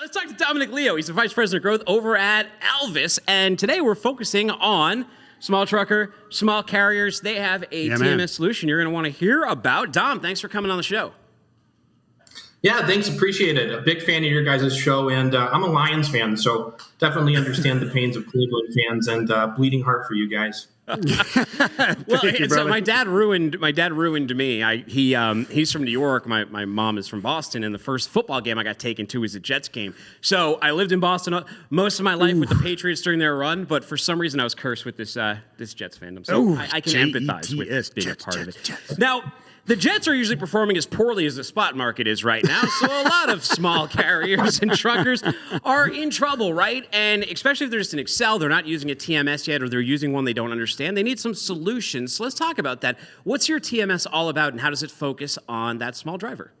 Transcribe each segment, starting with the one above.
Let's talk to Dominic Leo. He's the Vice President of Growth over at Alvys. And today we're focusing on small trucker, small carriers. They have a TMS solution you're going to want to hear about. Dom, thanks for coming on the show. Yeah, thanks. Appreciate it. A big fan of your guys' show, and I'm a Lions fan, so definitely understand the pains of Cleveland fans and bleeding heart for you guys. So my dad ruined me. He's from New York. My mom is from Boston, and the first football game I got taken to was a Jets game. So I lived in Boston most of my life with the Patriots during their run, but for some reason I was cursed with this Jets fandom. So I can empathize with being a part of it. Now, the Jets are usually performing as poorly as the spot market is right now, so a lot of small carriers and truckers are in trouble, right? And especially if they're just in Excel, they're not using a TMS yet, or they're using one they don't understand. They need some solutions. So let's talk about that. What's your TMS all about, and how does it focus on that small driver?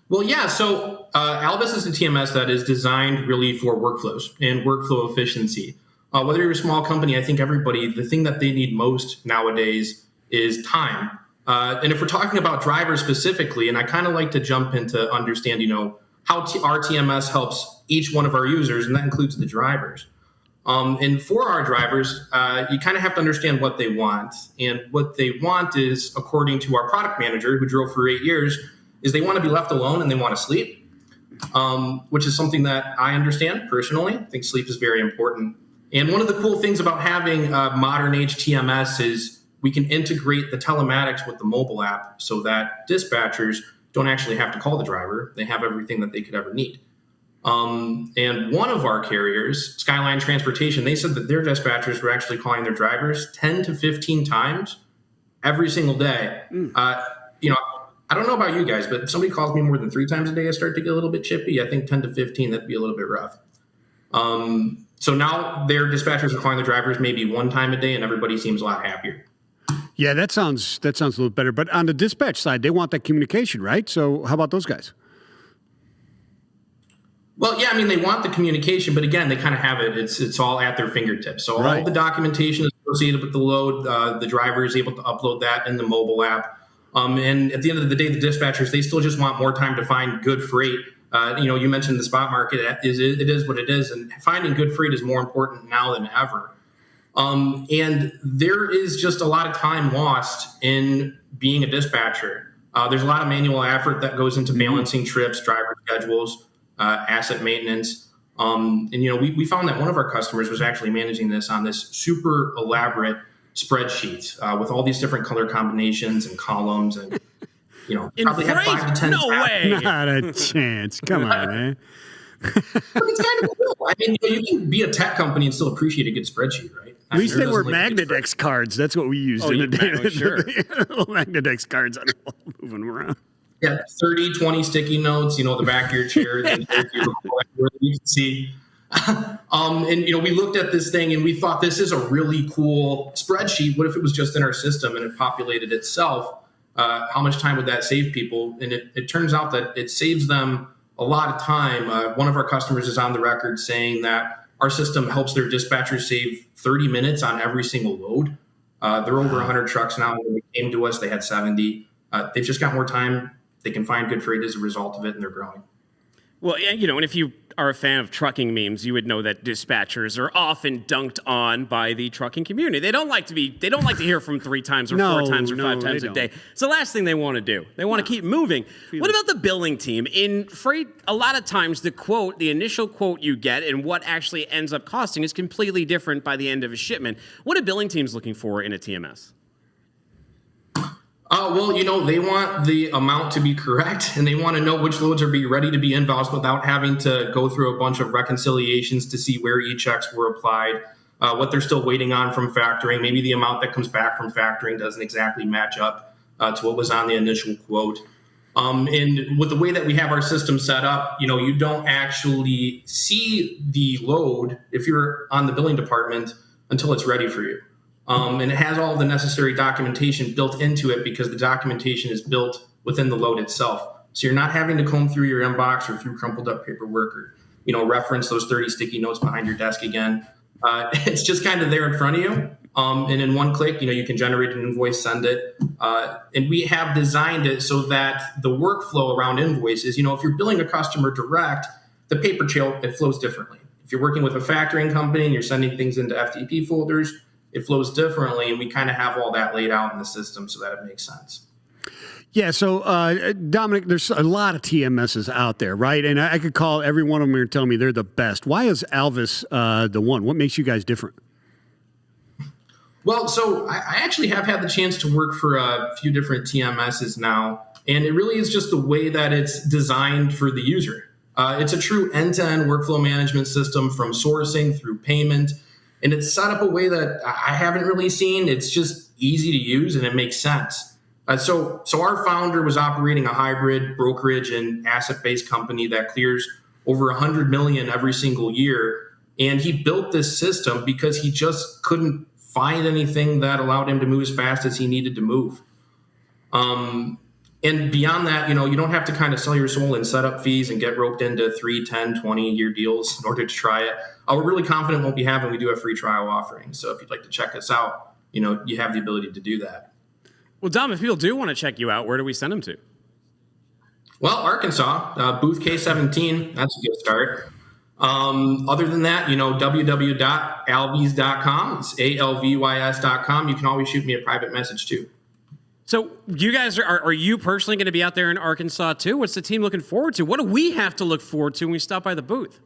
Well, yeah, so Alvys is a TMS that is designed really for workflows and workflow efficiency. Whether you're a small company, I think everybody, the thing that they need most nowadays is time. And if we're talking about drivers specifically, and I kind of like to jump into understand, how our TMS helps each one of our users, and that includes the drivers. And for our drivers, you kind of have to understand what they want. And what they want is, according to our product manager, who drove for 8 years, is they want to be left alone and they want to sleep, which is something that I understand personally. I think sleep is very important. And one of the cool things about having modern age TMS is we can integrate the telematics with the mobile app so that dispatchers don't actually have to call the driver. They have everything that they could ever need. And one of our carriers, Skyline Transportation, they said that their dispatchers were actually calling their drivers 10 to 15 times every single day. I don't know about you guys, but if somebody calls me more than 3 times a day, I start to get a little bit chippy. I think 10 to 15, that'd be a little bit rough. So now their dispatchers are calling the drivers maybe 1 time a day, and everybody seems a lot happier. Yeah, that sounds a little better. But on the dispatch side, they want that communication, right? So how about those guys? Well, yeah, they want the communication, but again, they kind of have it. It's all at their fingertips. So all the documentation associated with the load, the driver is able to upload that in the mobile app. And at the end of the day, the dispatchers, they still just want more time to find good freight. You mentioned the spot market. It is what it is, and finding good freight is more important now than ever. And there is just a lot of time lost in being a dispatcher. There's a lot of manual effort that goes into balancing trips, driver schedules, asset maintenance. We found that one of our customers was actually managing this on this super elaborate spreadsheet with all these different color combinations and columns, and probably had 5 to 10. No way, not a chance. Come on, man. But it's kind of cool. You can be a tech company and still appreciate a good spreadsheet, right? At least they were Magnedex cards. That's what we used in the day. Sure. Magnedex cards on the wall, moving them around. Yeah, 30, 20 sticky notes, the back of your chair, and you can see. We looked at this thing and we thought, this is a really cool spreadsheet. What if it was just in our system and it populated itself? How much time would that save people? And it turns out that it saves them a lot of time. One of our customers is on the record saying that our system helps their dispatchers save 30 minutes on every single load. They're over 100 trucks now. When they came to us, they had 70. They've just got more time. They can find good freight as a result of it, and they're growing. Well, and if you are a fan of trucking memes, you would know that dispatchers are often dunked on by the trucking community. They don't like to hear from 3 times or 4 times or 5 times a day. It's the last thing they want to do. They want to keep moving. What about the billing team? In freight, a lot of times the initial quote you get and what actually ends up costing is completely different by the end of a shipment. What are billing teams looking for in a TMS? They want the amount to be correct, and they want to know which loads are ready to be invoiced without having to go through a bunch of reconciliations to see where e-checks were applied, what they're still waiting on from factoring. Maybe the amount that comes back from factoring doesn't exactly match up to what was on the initial quote. And with the way that we have our system set up, you don't actually see the load if you're on the billing department until it's ready for you. And it has all the necessary documentation built into it because the documentation is built within the load itself. So you're not having to comb through your inbox or through crumpled up paperwork or, reference those 30 sticky notes behind your desk again. It's just kind of there in front of you. And in one click, you can generate an invoice, send it. And we have designed it so that the workflow around invoices, if you're billing a customer direct, the paper trail, it flows differently. If you're working with a factoring company and you're sending things into FTP folders, it flows differently. And we kind of have all that laid out in the system so that it makes sense. Yeah, so Dominic, there's a lot of TMSs out there, right? And I could call every one of them and tell me they're the best. Why is Alvys the one? What makes you guys different? Well, so I actually have had the chance to work for a few different TMSs now, and it really is just the way that it's designed for the user. It's a true end-to-end workflow management system from sourcing through payment, and it's set up a way that I haven't really seen. It's just easy to use, and it makes sense. So our founder was operating a hybrid brokerage and asset-based company that clears over $100 million every single year. And he built this system because he just couldn't find anything that allowed him to move as fast as he needed to move. And beyond that, you don't have to kind of sell your soul in setup fees and get roped into 3, 10, 20-year deals in order to try it. We're really confident what we have, and we do have free trial offerings. So if you'd like to check us out, you have the ability to do that. Well, Dom, if people do want to check you out, where do we send them to? Well, Arkansas, booth K17, that's a good start. Other than that, www.alvys.com. It's ALVYS.com. You can always shoot me a private message too. So you guys, are you personally going to be out there in Arkansas too? What's the team looking forward to? What do we have to look forward to when we stop by the booth?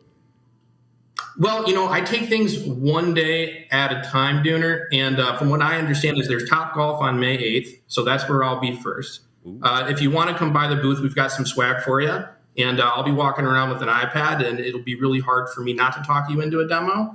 Well, I take things one day at a time, Dooner. And from what I understand is there's Top Golf on May 8th. So that's where I'll be first. If you want to come by the booth, we've got some swag for you. And I'll be walking around with an iPad, and it'll be really hard for me not to talk you into a demo.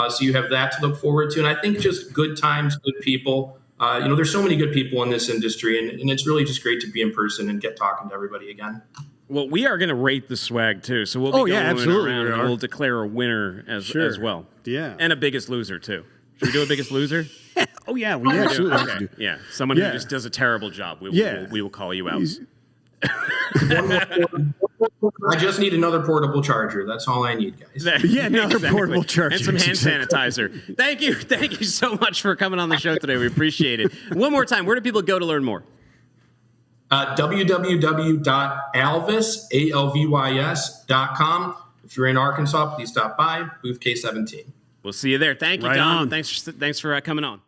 So you have that to look forward to. And I think just good times, good people. There's so many good people in this industry, and it's really just great to be in person and get talking to everybody again. Well, we are going to rate the swag too, so we'll be going around and we'll declare a winner as well. Yeah, and a biggest loser too. Should we do a biggest loser? Oh yeah, we absolutely have to do. Yeah, someone who just does a terrible job. We will call you out. I just need another portable charger. That's all I need, guys. Another portable charger and some hand sanitizer. Thank you so much for coming on the show today. We appreciate it. One more time, where do people go to learn more? www.alvys.com. If you're in Arkansas, please stop by, booth K17. We'll see you there. Thank you, Don. Thanks for coming on.